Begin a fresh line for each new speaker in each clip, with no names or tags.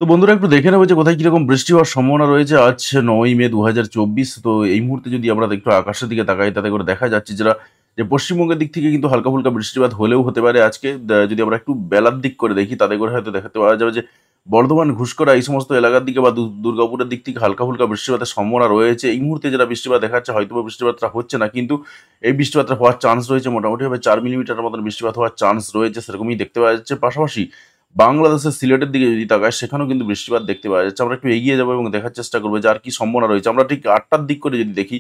তো বন্ধুরা একটু দেখে নেবো যে কোথায় কিরকম বৃষ্টি হওয়ার সম্ভাবনা রয়েছে। আজ ৯ মে ২০২৪। তো এই মুহূর্তে যদি আমরা একটু আকাশের দিকে তাকাই তাতে করে দেখা যাচ্ছে যে পশ্চিমবঙ্গের দিক থেকে কিন্তু হালকা ফুলকা বৃষ্টিপাত হলেও হতে পারে আজকে। যদি আমরা একটু বেলার দিক করে দেখি তাতে করে হয়তো দেখাতে পাওয়া যাবে যে বর্ধমান, ঘুষকরা এই সমস্ত এলাকার দিকে বা দুর্গাপুরের দিক থেকে হালকা ফুলকা বৃষ্টিপাতের সম্ভাবনা রয়েছে। এই মুহূর্তে যেটা বৃষ্টিপাত দেখাচ্ছে হয়তোবা বৃষ্টিপাতটা হচ্ছে না, কিন্তু এই বৃষ্টিপাতটা হওয়ার চান্স রয়েছে। মোটামুটিভাবে ৪ মিলিমিটারের মতন বৃষ্টিপাত হওয়ার চান্স রয়েছে, সেরকমই দেখতে পাওয়া যাচ্ছে। পাশাপাশি বাংলাদেশের সিলেটের দিকে যদি তাকাই সেখানেও কিন্তু বৃষ্টিপাত দেখতে পাওয়া যাচ্ছে। আমরা একটু এগিয়ে যাবো এবং দেখার চেষ্টা করবো যে আর কি সম্ভাবনা রয়েছে। আমরা ঠিক ৮টার দিক করে যদি দেখি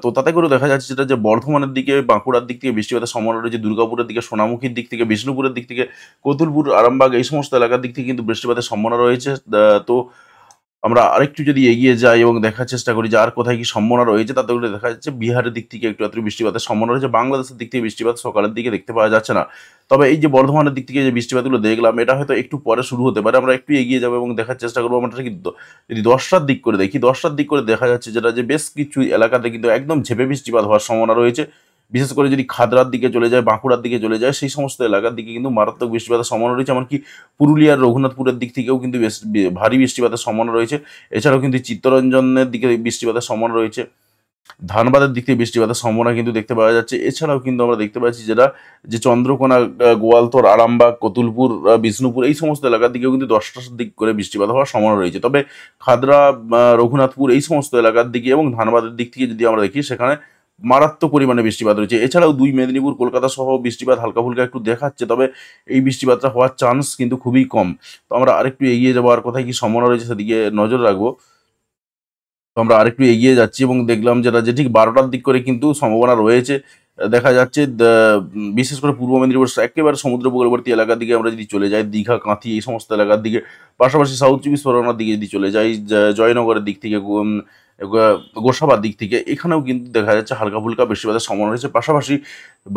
তো তাতে করেও দেখা যাচ্ছে যেটা যে বর্ধমানের দিকে, বাঁকুড়ার দিক থেকে বৃষ্টিপাতের সম্ভাবনা রয়েছে। দুর্গাপুরের দিকে, সোনামুখীর দিক থেকে, বিষ্ণুপুরের দিক থেকে, কতুলপুর, আরামবাগ এই সমস্ত এলাকার দিক থেকে কিন্তু বৃষ্টিপাতের সম্ভাবনা রয়েছে। তো আমরা আরেকটু যদি এগিয়ে যাই এবং দেখার চেষ্টা করি যে আর কোথায় কি সম্ভাবনা রয়েছে, তাতে করে দেখা যাচ্ছে বিহারের দিক থেকে একটু আধটু বৃষ্টিপাতের সম্ভাবনা রয়েছে। বাংলাদেশের দিক থেকে বৃষ্টিপাত সকালের দিকে দেখতে পাওয়া যাচ্ছে না। তবে এই যে বর্ধমানের দিক থেকে যে বৃষ্টিপাতগুলো দেখলাম, এটা হয়তো একটু পরে শুরু হতে পারে। আমরা একটু এগিয়ে যাবো এবং দেখার চেষ্টা করবো। আমরা ঠিক যদি ১০টার দিক করে দেখি, ১০টার দিক করে দেখা যাচ্ছে যেটা যে বেশ কিছু এলাকাতে কিন্তু একদম ঝেঁপে বৃষ্টিপাত হওয়ার সম্ভাবনা রয়েছে। বিশেষ করে যদি খাদরার দিকে চলে যায়, বাঁকুড়ার দিকে চলে যায়, সেই সমস্ত এলাকার দিকে কিন্তু মারাত্মক বৃষ্টিপাতের সম্ভাবনা রয়েছে। এমনকি পুরুলিয়ার রঘুনাথপুরের দিক থেকেও কিন্তু বেশ ভারী বৃষ্টিপাতের সম্ভাবনা রয়েছে। এছাড়াও কিন্তু চিত্তরঞ্জনের দিকে বৃষ্টিপাতের সম্ভাবনা রয়েছে। ধানবাদের দিক থেকে বৃষ্টিপাতের সম্ভাবনা কিন্তু দেখতে পাওয়া যাচ্ছে। এছাড়াও কিন্তু আমরা দেখতে পাচ্ছি যে চন্দ্রকোনা, গোয়ালতোর, আরামবাগ, কতুলপুর, বিষ্ণুপুর এই সমস্ত এলাকার দিকেও কিন্তু ১০টার দিক করে বৃষ্টিপাত হওয়ার সম্ভাবনা রয়েছে। তবে খাদরা, রঘুনাথপুর এই সমস্ত এলাকার দিকে এবং ধানবাদের দিক থেকে যদি আমরা দেখি সেখানে মারাত্মক পরিমাণে বৃষ্টিপাত রয়েছে। এছাড়াও ২ মেদিনীপুর, কলকাতা সহ বৃষ্টিপাত হালকা ফুলকা একটু দেখাচ্ছে। তবে এই বৃষ্টিপাতটা হওয়ার চান্স কিন্তু খুবই কম। তো আমরা আরেকটু এগিয়ে যাবো, আর কোথায় কি সম্ভাবনা রয়েছে সেদিকে নজর রাখবো। তো আমরা আরেকটু এগিয়ে যাচ্ছি এবং দেখলাম যে ঠিক ১২টার দিক করে কিন্তু সম্ভাবনা রয়েছে। দেখা যাচ্ছে বিশেষ করে পূর্ব মেদিনীপুর একেবারে সমুদ্র উপকূলবর্তী এলাকার দিকে আমরা যদি চলে যাই, দীঘা, কাঁথি এই সমস্ত এলাকার দিকে, পাশাপাশি সাউথ ২৪ পরগনার দিকে যদি চলে যাই, জয়নগরের দিক থেকে, গোসাবার দিক থেকে, এখানেও কিন্তু দেখা যাচ্ছে হালকা ফুলকা বৃষ্টিপাতের সম্ভাবনা রয়েছে। পাশাপাশি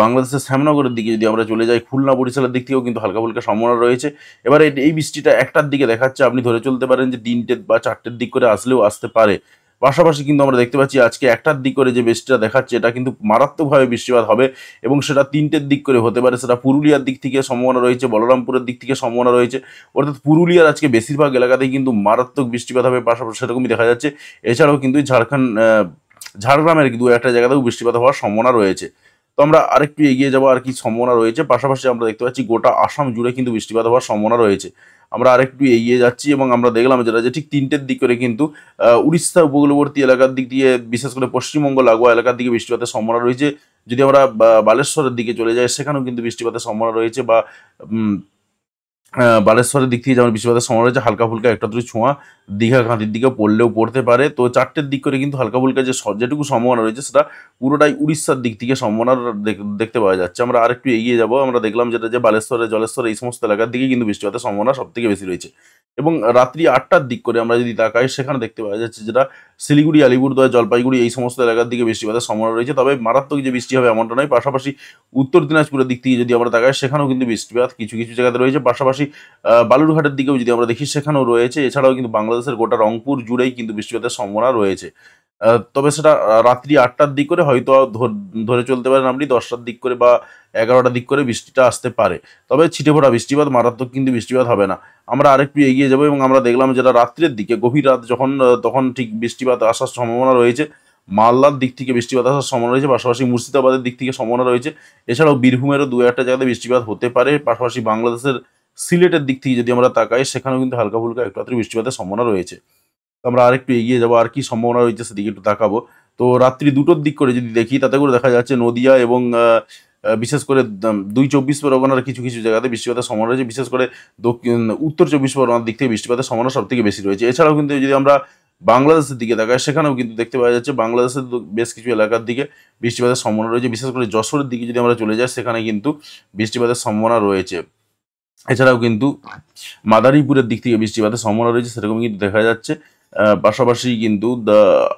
বাংলাদেশের শ্যামনগরের দিকে যদি আমরা চলে যাই, খুলনা, বরিশালের দিক থেকেও কিন্তু হালকা ফুলকা সম্ভাবনা রয়েছে। এবারে এই বৃষ্টিটা ১টার দিকে দেখাচ্ছে, আপনি ধরে চলতে পারেন যে ৩টে বা ৪টের দিক করে আসলেও আসতে পারে। পাশাপাশি কিন্তু আমরা দেখতে পাচ্ছি আজকে ১টার দিক করে যে বৃষ্টিটা দেখাচ্ছে এটা কিন্তু মারাত্মকভাবে বৃষ্টিপাত হবে এবং সেটা ৩টের দিক করে হতে পারে। সেটা পুরুলিয়ার দিক থেকে সম্ভাবনা রয়েছে, বলরামপুরের দিক থেকে সম্ভাবনা রয়েছে। অর্থাৎ পুরুলিয়ার আজকে বেশিরভাগ এলাকাতেই কিন্তু মারাত্মক বৃষ্টিপাত হবে, পাশাপাশি সেরকমই দেখা যাচ্ছে। এছাড়াও কিন্তু ঝাড়গ্রামের ২-১টা জায়গাতেও বৃষ্টিপাত হওয়ার সম্ভাবনা রয়েছে। তো আমরা আরেকটু এগিয়ে যাবো, আর কি সম্ভাবনা রয়েছে। পাশাপাশি আমরা দেখতে পাচ্ছি গোটা আসাম জুড়ে কিন্তু বৃষ্টিপাত হওয়ার সম্ভাবনা রয়েছে। আমরা আরেকটু এগিয়ে যাচ্ছি এবং আমরা দেখলাম যে ঠিক ৩টের দিক করে কিন্তু উড়িষ্যা উপকূলবর্তী এলাকার দিক দিয়ে, বিশেষ করে পশ্চিমবঙ্গ লাগোয়া এলাকার দিকে বৃষ্টিপাতের সম্ভাবনা রয়েছে। যদি আমরা বালেশ্বরের দিকে চলে যাই সেখানেও কিন্তু বৃষ্টিপাতের সম্ভাবনা রয়েছে, বা উম বালেশ্বরের দিক থেকে যেমন বৃষ্টিপাতের সম্ভাবনা রয়েছে, হালকা ফুলকা একটা দুটো ছোঁয়া দীঘা, ঘাঁটির দিকে পড়লেও পড়তে পারে। তো ৪টের দিক করে কিন্তু হালকা ফুলকা যেটুকু সম্ভাবনা রয়েছে সেটা পুরোটাই উড়িষ্যার দিক থেকে সম্ভাবনা দেখতে পাওয়া যাচ্ছে। আমরা আরেকটু এগিয়ে যাব, আমরা দেখলাম যে বালেশ্বরে, জলেশ্বর এই সমস্ত এলাকার দিকে কিন্তু বৃষ্টিপাতের সম্ভাবনা সবথেকে বেশি রয়েছে। এবং রাত্রি ৮টার দিক করে আমরা যদি তাকাই সেখানে দেখতে পাওয়া যাচ্ছে যেটা শিলিগুড়ি, আলিপুরদুয়ার, জলপাইগুড়ি এই সমস্ত এলাকার দিকে বৃষ্টিপাতের সম্ভাবনা রয়েছে। তবে মারাত্মক যে বৃষ্টি হবে এমনটা নয়। পাশাপাশি উত্তর দিনাজপুরের দিক থেকে যদি আমরা তাকাই সেখানেও কিন্তু বৃষ্টিপাত কিছু কিছু জায়গাতে রয়েছে। পাশাপাশি বালুরঘাটের দিকেও যদি আমরা দেখি সেখানেও রয়েছে। এছাড়াও কিন্তু বাংলাদেশের গোটা রংপুর জুড়েই কিন্তু বৃষ্টিপাতের সম্ভাবনা রয়েছে। তবে সেটা রাত্রি ৮টার দিক করে হয়তো ধরে চলতে পারেন আপনি ১০টার দিক করে বা ১১টার দিক করে বৃষ্টিটা আসতে পারে। তবে ছিটেফোঁটা বৃষ্টিপাত, মারাত্মক কিন্তু বৃষ্টিপাত হবে না। আমরা আরেকটু এগিয়ে যাবো এবং আমরা দেখলাম যেটা রাত্রের দিকে গভীর রাত যখন তখন ঠিক বৃষ্টিপাত আসার সম্ভাবনা রয়েছে। মালদার দিক থেকে বৃষ্টিপাত আসার সম্ভাবনা রয়েছে, পাশাপাশি মুর্শিদাবাদের দিক থেকে সম্ভাবনা রয়েছে। এছাড়াও বীরভূমেরও ২-১টা জায়গাতে বৃষ্টিপাত হতে পারে। পাশাপাশি বাংলাদেশের সিলেটের দিক থেকে যদি আমরা তাকাই সেখানেও কিন্তু হালকা ফুলকা একটু আধটু বৃষ্টিপাতের সম্ভাবনা রয়েছে। তো আমরা আরেকটু এগিয়ে যাবো, আর কি সম্ভাবনা রয়েছে সেদিকে একটু তাকাবো। তো রাত্রি ২টোর দিক করে যদি দেখি তাতে করে দেখা যাচ্ছে নদিয়া এবং বিশেষ করে ২ ২৪ পরগনার কিছু কিছু জায়গাতে বৃষ্টিপাতের সম্ভাবনা রয়েছে। বিশেষ করে উত্তর ২৪ পরগনার দিক থেকে বৃষ্টিপাতের সম্ভাবনা সবথেকে বেশি রয়েছে। এছাড়াও কিন্তু যদি আমরা বাংলাদেশের দিকে তাকাই সেখানেও কিন্তু দেখতে পাওয়া যাচ্ছে বাংলাদেশের বেশ কিছু এলাকার দিকে বৃষ্টিপাতের সম্ভাবনা রয়েছে। বিশেষ করে যশোরের দিকে যদি আমরা চলে যাই সেখানে কিন্তু বৃষ্টিপাতের সম্ভাবনা রয়েছে। এছাড়াও কিন্তু মাদারীপুরের দিক থেকে বৃষ্টিপাতের সম্ভাবনা রয়েছে, সেরকম কিন্তু দেখা যাচ্ছে। পাশাপাশি কিন্তু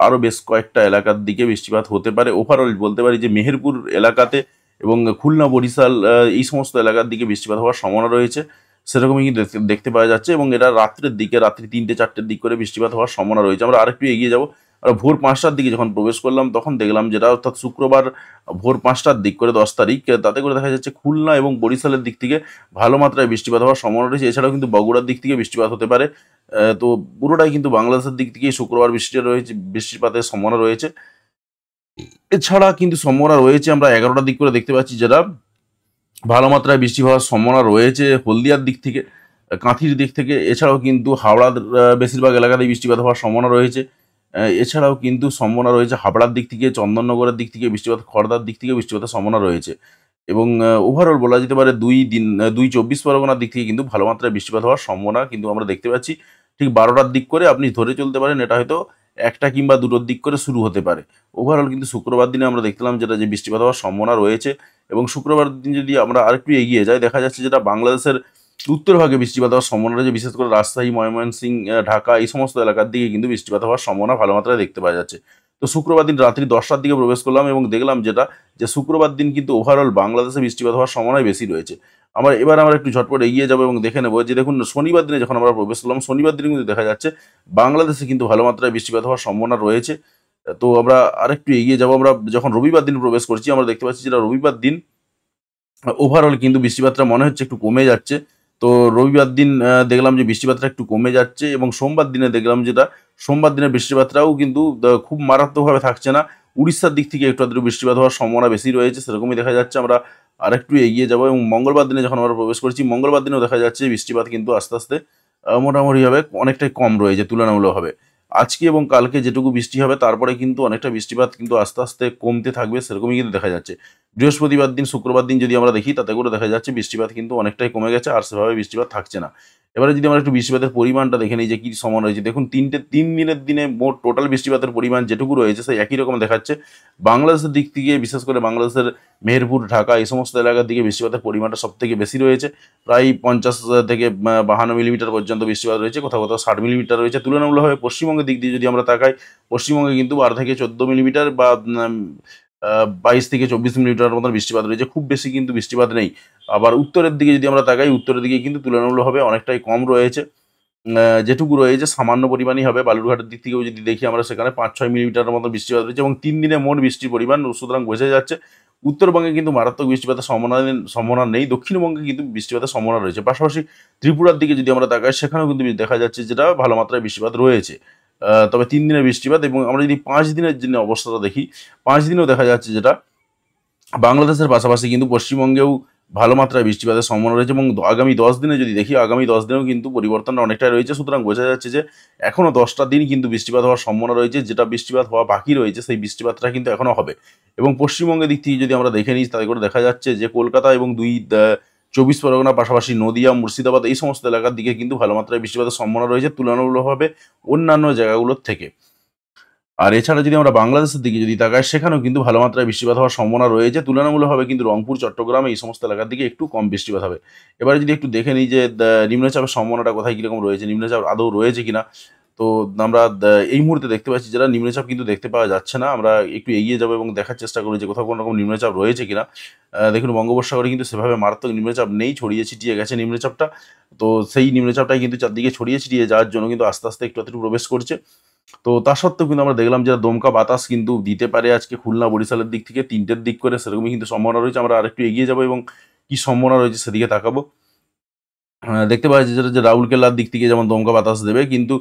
আরও বেশ কয়েকটা এলাকার দিকে বৃষ্টিপাত হতে পারে। ওভারঅল বলতে পারি যে মেহেরপুর এলাকাতে এবং খুলনা, বরিশাল এই সমস্ত এলাকার দিকে বৃষ্টিপাত হওয়ার সম্ভাবনা রয়েছে, সেরকমই কিন্তু দেখতে পাওয়া যাচ্ছে। এবং এটা রাত্রের দিকে, রাত্রি ৩টে-৪টের দিক করে বৃষ্টিপাত হওয়ার সম্ভাবনা রয়েছে। আমরা আরেকটু এগিয়ে যাব, আমরা ভোর ৫টার দিকে যখন প্রবেশ করলাম তখন দেখলাম যেটা অর্থাৎ শুক্রবার ভোর ৫টার দিক করে ১০ তারিখ, তাতে করে দেখা যাচ্ছে খুলনা এবং বরিশালের দিক থেকে ভালো মাত্রায় বৃষ্টিপাত হওয়ার সম্ভাবনা রয়েছে। এছাড়াও কিন্তু বগুড়ার দিক থেকে বৃষ্টিপাত হতে পারে। তো পুরোটাই কিন্তু বাংলাদেশের দিক থেকেই শুক্রবার বৃষ্টিপাতের সম্ভাবনা রয়েছে। এছাড়া কিন্তু সম্ভাবনা রয়েছে আমরা 11টার দিক করে দেখতে পাচ্ছি যেটা ভালো মাত্রায় বৃষ্টি হওয়ার সম্ভাবনা রয়েছে হলদিয়ার দিক থেকে, কাঁথির দিক থেকে। এছাড়াও কিন্তু হাওড়ার বেশিরভাগ এলাকাতেই বৃষ্টিপাত হওয়ার সম্ভাবনা রয়েছে। এছাড়াও কিন্তু সম্ভাবনা রয়েছে হাবড়ার দিক থেকে, চন্দননগরের দিক থেকে বৃষ্টিপাত, খড়দার দিক থেকে বৃষ্টিপাতের সম্ভাবনা রয়েছে। এবং ওভারঅল বলা যেতে পারে 2 চব্বিশ পরগনার দিক থেকে কিন্তু ভালো মাত্রায় বৃষ্টিপাত হওয়ার সম্ভাবনা কিন্তু আমরা দেখতে পাচ্ছি। ঠিক 12টার দিক করে আপনি ধরে চলতে পারেন এটা হয়তো 1টা কিংবা 2টোর দিক করে শুরু হতে পারে। ওভারঅল কিন্তু শুক্রবার দিনে আমরা দেখলাম যেটা যে বৃষ্টিপাত হওয়ার সম্ভাবনা রয়েছে। এবং শুক্রবার দিন যদি আমরা আরেকটু এগিয়ে যাই, দেখা যাচ্ছে যেটা বাংলাদেশের উত্তরভাগে বৃষ্টিপাত হওয়ার সম্ভাবনা রয়েছে, বিশেষ করে রাজশাহী, ময়মনসিংহ, ঢাকা এই সমস্ত এলাকার দিকে কিন্তু বৃষ্টিপাত হওয়ার সম্ভাবনা ভালো মাত্রায় দেখতে পাওয়া যাচ্ছে। তো শুক্রবার দিন রাত্রি 10টার দিকে প্রবেশ করলাম এবং দেখলাম যেটা যে শুক্রবার দিন কিন্তু ওভারঅল বাংলাদেশে বৃষ্টিপাত হওয়ার সম্ভাবনাই বেশি রয়েছে। আমরা একটু ঝটপট এগিয়ে যাবো এবং দেখে নেবো যে দেখুন শনিবার দিনে যখন আমরা প্রবেশ করলাম, শনিবার দিনে কিন্তু দেখা যাচ্ছে বাংলাদেশে কিন্তু ভালো মাত্রায় বৃষ্টিপাত হওয়ার সম্ভাবনা রয়েছে। তো আমরা আরেকটু এগিয়ে যাবো, আমরা যখন রবিবার দিন প্রবেশ করছি আমরা দেখতে পাচ্ছি যেটা রবিবার দিন ওভারঅল কিন্তু বৃষ্টিপাতটা মনে হচ্ছে একটু কমে যাচ্ছে। তো রবিবার দিন দেখলাম যে বৃষ্টিপাতটা একটু কমে যাচ্ছে এবং সোমবার দিনে দেখলাম যেটা সোমবার দিনের বৃষ্টিপাতটাও কিন্তু খুব মারাত্মকভাবে থাকছে না। উড়িষ্যার দিক থেকে একটু আধটু বৃষ্টিপাত হওয়ার সম্ভাবনা বেশি রয়েছে, সেরকমই দেখা যাচ্ছে। আমরা আরেকটু এগিয়ে যাবো এবং মঙ্গলবার দিনে যখন আমরা প্রবেশ করছি, মঙ্গলবার দিনেও দেখা যাচ্ছে বৃষ্টিপাত কিন্তু আস্তে আস্তে মোটামুটিভাবে অনেকটাই কম রয়েছে তুলনামূলকভাবে। আজকে এবং কালকে যেটুকু বৃষ্টি হবে তারপরে কিন্তু অনেকটা বৃষ্টিপাত কিন্তু আস্তে আস্তে কমতে থাকবে, সেরকমই কিন্তু দেখা যাচ্ছে। বৃহস্পতিবার দিন, শুক্রবার দিন যদি আমরা দেখি তাতে করে দেখা যাচ্ছে বৃষ্টিপাত কিন্তু অনেকটাই কমে গেছে, আর সেভাবে বৃষ্টিপাত থাকছে না। এবারে যদি আমরা একটু বৃষ্টিপাতের পরিমাণটা দেখে নিই যে কী সমান রয়েছে, দেখুন 3 দিনের দিনে মোট টোটাল বৃষ্টিপাতের পরিমাণ যেটুকু রয়েছে সেই একই রকম দেখাচ্ছে। বাংলাদেশের দিক থেকে বিশেষ করে বাংলাদেশের মেহেরপুর, ঢাকা এই সমস্ত এলাকার দিকে বৃষ্টিপাতের পরিমাণটা সব থেকে বেশি রয়েছে। প্রায় 50 থেকে 52 মিলিমিটার পর্যন্ত বৃষ্টিপাত রয়েছে, কোথাও কোথাও 60 মিলিমিটার রয়েছে। তুলনামূলকভাবে পশ্চিমবঙ্গের দিক দিয়ে যদি আমরা তাকাই, পশ্চিমবঙ্গে কিন্তু 12 থেকে 14 মিলিমিটার বা 22 থেকে 24 মিলিমিটার মতন বৃষ্টিপাত রয়েছে, খুব বেশি কিন্তু বৃষ্টিপাত নেই। আবার উত্তরের দিকে যদি আমরা তাকাই, উত্তরের দিকে কিন্তু তুলনামূলকভাবে অনেকটাই কম রয়েছে। যেটুকু রয়েছে সামান্য পরিমাণই হবে। বালুরঘাটের দিক থেকেও যদি দেখি আমরা, সেখানে 5-6 মিলিমিটারের মতো বৃষ্টিপাত রয়েছে এবং 3 দিনে মোট বৃষ্টির পরিমাণ সুতরাং বোঝা যাচ্ছে উত্তরবঙ্গে কিন্তু মারাত্মক বৃষ্টিপাতের সম্ভাবনা নেই, দক্ষিণবঙ্গে কিন্তু বৃষ্টিপাতের সম্ভাবনা রয়েছে। পাশাপাশি ত্রিপুরার দিকে যদি আমরা তাকাই, সেখানেও কিন্তু দেখা যাচ্ছে যেটা ভালো মাত্রায় বৃষ্টিপাত রয়েছে। তবে 3 দিনের বৃষ্টিপাত, এবং আমরা যদি 5 দিনের জন্য অবস্থাটা দেখি, 5 দিনেও দেখা যাচ্ছে যেটা বাংলাদেশের পাশাপাশি কিন্তু পশ্চিমবঙ্গেও ভালো মাত্রায় বৃষ্টিপাতের সম্ভাবনা রয়েছে। এবং আগামী 10 দিনে যদি দেখি, আগামী 10 দিনেও কিন্তু পরিবর্তনটা অনেকটাই রয়েছে। সুতরাং বোঝা যাচ্ছে যে এখনও 10টা দিন কিন্তু বৃষ্টিপাত হওয়ার সম্ভাবনা রয়েছে। যেটা বৃষ্টিপাত হওয়া বাকি রয়েছে সেই বৃষ্টিপাতটা কিন্তু এখনও হবে। এবং পশ্চিমবঙ্গের দিক থেকে যদি আমরা দেখে নিই, তাতে করে দেখা যাচ্ছে যে কলকাতা এবং 24 পরগনা, পাশাপাশি নদিয়া, মুর্শিদাবাদ এই সমস্ত এলাকার দিকে কিন্তু ভালো মাত্রায় বৃষ্টিপাতের সম্ভাবনা রয়েছে তুলনামূলকভাবে অন্যান্য জায়গাগুলোর থেকে। আর এছাড়া যদি আমরা বাংলাদেশের দিকে যদি তাকাই, সেখানেও কিন্তু ভালো মাত্রায় বৃষ্টিপাত হওয়ার সম্ভাবনা রয়েছে। তুলনামূলকভাবে কিন্তু রংপুর, চট্টগ্রাম এই সমস্ত এলাকার দিকে একটু কম বৃষ্টিপাত হবে। এবারে যদি একটু দেখে নিই যে নিম্নচাপের সম্ভাবনাটা কোথায় কীরকম রয়েছে, নিম্নচাপ আদৌ রয়েছে কিনা। তো আমরা এই মুহূর্তে দেখতে পাচ্ছি যারা নিম্নচাপ কিন্তু দেখতে পাওয়া যাচ্ছে না। আমরা একটু এগিয়ে যাবো এবং দেখার চেষ্টা করি যে কোথাও কোনো রকম নিম্নচাপ রয়েছে কিনা। দেখুন বঙ্গোপসাগরে কিন্তু সেভাবে মারাত্মক নিম্নচাপ নেই, ছড়িয়ে ছিটিয়ে গেছে নিম্নচাপটা। তো সেই নিম্নচাপটাই কিন্তু চারদিকে ছড়িয়ে ছিটিয়ে যাওয়ার জন্য কিন্তু আস্তে আস্তে একটু একটু প্রবেশ করছে। তো তা সত্ত্বেও কিন্তু আমরা দেখলাম যে দমকা বাতাস কিন্তু দিতে পারে আজকে খুলনা, বরিশালের দিক থেকে 3টের দিক করে, সেরকমই কিন্তু সম্ভাবনা রয়েছে। আমরা আরেকটু এগিয়ে যাবো এবং কি সম্ভাবনা রয়েছে সেদিকে তাকাবো। দেখতে পাওয়া যাচ্ছে যেটা যে রাউরকেলার দিক থেকে যেমন দমকা বাতাস দেবে, কিন্তু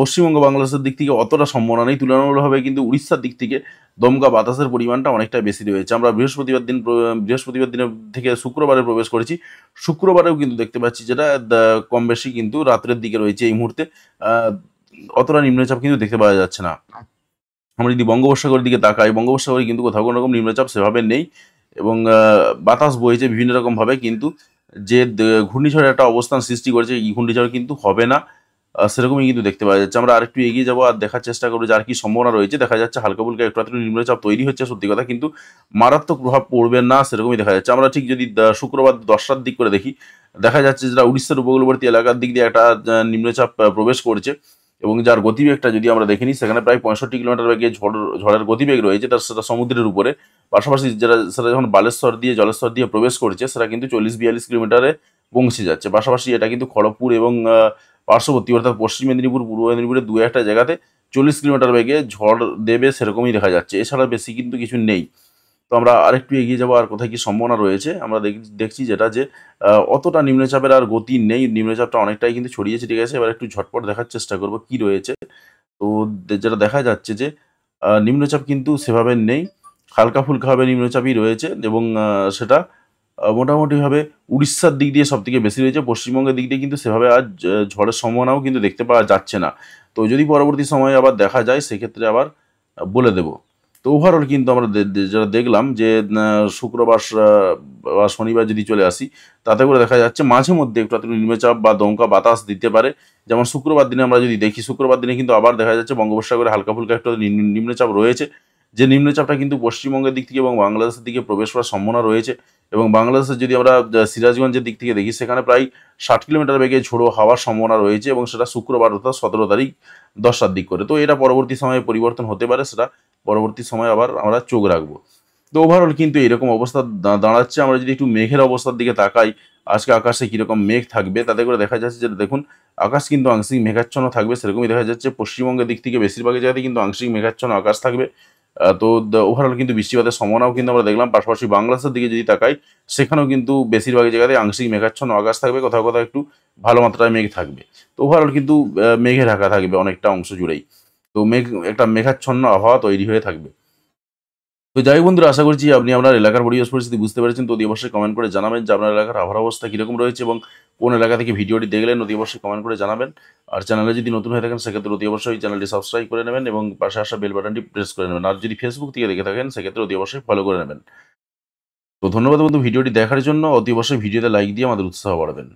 পশ্চিমবঙ্গ, বাংলাদেশের দিক থেকে অতটা সম্ভাবনা নেই। তুলনামূলকভাবে কিন্তু উড়িষ্যার দিক থেকে দমকা বাতাসের পরিমাণটা অনেকটাই বেশি রয়েছে। আমরা বৃহস্পতিবার দিনের থেকে শুক্রবারে প্রবেশ করেছি। শুক্রবারেও কিন্তু দেখতে পাচ্ছি যেটা কম বেশি কিন্তু রাত্রের দিকে রয়েছে এই মুহূর্তে। অতটা নিম্নচাপ কিন্তু দেখতে পাওয়া যাচ্ছে না। আমরা যদি বঙ্গোপসাগরের দিকে তাকাই, বঙ্গোপসাগরে কিন্তু কোথাও কোনো রকম নিম্নচাপ সেভাবে নেই এবং বাতাস বইছে বিভিন্ন রকমভাবে, কিন্তু যে ঘূর্ণিঝড়ের একটা অবস্থান সৃষ্টি করেছে, এই ঘূর্ণিঝড় কিন্তু হবে না, সেরকমই কিন্তু দেখতে পাওয়া যাচ্ছে। আমরা আরেকটু এগিয়ে যাবো আর দেখার চেষ্টা করবো যে আর কি সম্ভাবনা রয়েছে। দেখা যাচ্ছে হালকা ফুলকা একটু আধটু নিম্নচাপ তৈরি হচ্ছে সত্যি কথা, কিন্তু মারাত্মক প্রভাব পড়বে না সেরকমই দেখা যাচ্ছে। আমরা ঠিক যদি শুক্রবার 10টার দিক করে দেখি, দেখা যাচ্ছে যেটা উড়িষ্যার উপকূলবর্তী এলাকার দিক দিয়ে একটা নিম্নচাপ প্রবেশ করছে এবং যার গতিবেগটা যদি আমরা দেখে নিই, সেখানে প্রায় 65 কিলোমিটার বেগে ঝড়ের গতিবেগ রয়েছে, সেটা সমুদ্রের উপরে। পাশাপাশি সেটা যখন বালেশ্বর দিয়ে, জলেশ্বর দিয়ে প্রবেশ করছে, সেটা কিন্তু 40-42 কিলোমিটারে পৌঁছে যাচ্ছে। পাশাপাশি এটা কিন্তু খড়গপুর এবং পার্শ্ববর্তী অর্থাৎ পশ্চিম মেদিনীপুর, পূর্ব মেদিনীপুরের 2-1টা জায়গাতে 40 কিলোমিটার বেগে ঝড় দেবে সেরকমই দেখা যাচ্ছে। এছাড়া বেশি কিন্তু কিছু নেই। তো আমরা আরেকটু এগিয়ে যাবো আর কোথায় কি সম্ভাবনা রয়েছে আমরা দেখছি যেটা যে অতটা নিম্নচাপের আর গতি নেই, নিম্নচাপটা অনেকটাই কিন্তু ছড়িয়েছে, ঠিক আছে। এবার একটু ঝটপট দেখার চেষ্টা করব কি রয়েছে। তো যেটা দেখা যাচ্ছে যে নিম্নচাপ কিন্তু সেভাবে নেই, হালকা-ফুলকাভাবে নিম্নচাপই রয়েছে এবং সেটা মোটামুটিভাবে উড়িষ্যার দিক দিয়ে সবথেকে বেশি রয়েছে। পশ্চিমবঙ্গের দিক দিয়ে কিন্তু সেভাবে আজ ঝড়ের সম্ভাবনাও কিন্তু দেখতে পাওয়া যাচ্ছে না। তো যদি পরবর্তী সময়ে আবার দেখা যায় সেক্ষেত্রে আবার বলে দেব। তো ওভারঅল কিন্তু আমরা যেটা দেখলাম যে শুক্রবার বা শনিবার যদি চলে আসি, তাতে করে দেখা যাচ্ছে মাঝে মধ্যে একটু আধটু নিম্নচাপ বা দমকা বাতাস দিতে পারে। যেমন শুক্রবার দিনে আমরা যদি দেখি, শুক্রবার দিনে কিন্তু আবার দেখা যাচ্ছে বঙ্গোপসাগরে হালকা-ফুলকা একটু নিম্নচাপ রয়েছে। যে নিম্নচাপটা কিন্তু পশ্চিমবঙ্গের দিক থেকে এবং বাংলাদেশের দিকে প্রবেশ করার সম্ভাবনা রয়েছে এবং বাংলাদেশের যদি আমরা সিরাজগঞ্জের দিক থেকে দেখি, সেখানে প্রায় ৬০ কিলোমিটার বেগে ঝোড়ো হাওয়ার সম্ভাবনা রয়েছে এবং সেটা শুক্রবার অর্থাৎ ১৭ তারিখ ১০টার দিক করে। তো এটা পরবর্তী সময়ে পরিবর্তন হতে পারে, সেটা পরবর্তী সময়ে আবার আমরা চোখ রাখবো। তো ওভারঅল কিন্তু এরকম অবস্থা দাঁড়াচ্ছে। আমরা যদি একটু মেঘের অবস্থার দিকে তাকাই, আজকে আকাশে কীরকম মেঘ থাকবে, তাতে করে দেখা যাচ্ছে যে দেখুন আকাশ কিন্তু আংশিক মেঘাচ্ছন্ন থাকবে, সেরকমই দেখা যাচ্ছে। পশ্চিমবঙ্গের দিক থেকে বেশিরভাগ জায়গাতেই কিন্তু আংশিক মেঘাচ্ছন্ন আকাশ থাকবে। তো ওভারঅল কিন্তু বৃষ্টিপাতের সম্ভাবনাও কিন্তু আমরা দেখলাম। পাশাপাশি বাংলাদেশের দিকে যদি তাকাই, সেখানেও কিন্তু বেশিরভাগ জায়গাতে আংশিক মেঘাচ্ছন্ন আকাশ থাকবে, কোথাও কোথাও একটু ভালো মাত্রায় মেঘ থাকবে। তো ওভারঅল কিন্তু মেঘে ঢাকা থাকবে অনেকটা অংশ জুড়েই। তো একটা মেঘাচ্ছন্ন আবহাওয়া তৈরি হয়ে থাকবে। তো যাই হোক বন্ধুরা, আশা করছি আপনি আপনার এলাকার পরিবেশ পরিস্থিতি বুঝতে পেরেছেন। তো অতি অবশ্যই কমেন্ট করে জানাবেন যে আপনার এলাকার আবহাওয়া অবস্থা কীরকম রয়েছে এবং কোন এলাকা থেকে ভিডিওটি দেখলেন, অতি অবশ্যই কমেন্ট করে জানাবেন। আর চ্যানেলে যদি নতুন হয়ে থাকেন সেক্ষেত্রে অতি অবশ্যই চ্যানেলটি সাবস্ক্রাইব করে নেবেন এবং পাশে আসা বেল বাটনটি প্রেস করে নেবেন। আর যদি ফেসবুক থেকে দেখে থাকেন সেক্ষেত্রে অতি অবশ্যই ফলো করে নেবেন। তো ধন্যবাদ বন্ধু ভিডিওটি দেখার জন্য। অতি অবশ্যই ভিডিওতে লাইক দিয়ে আমাদের উৎসাহ বাড়াবেন।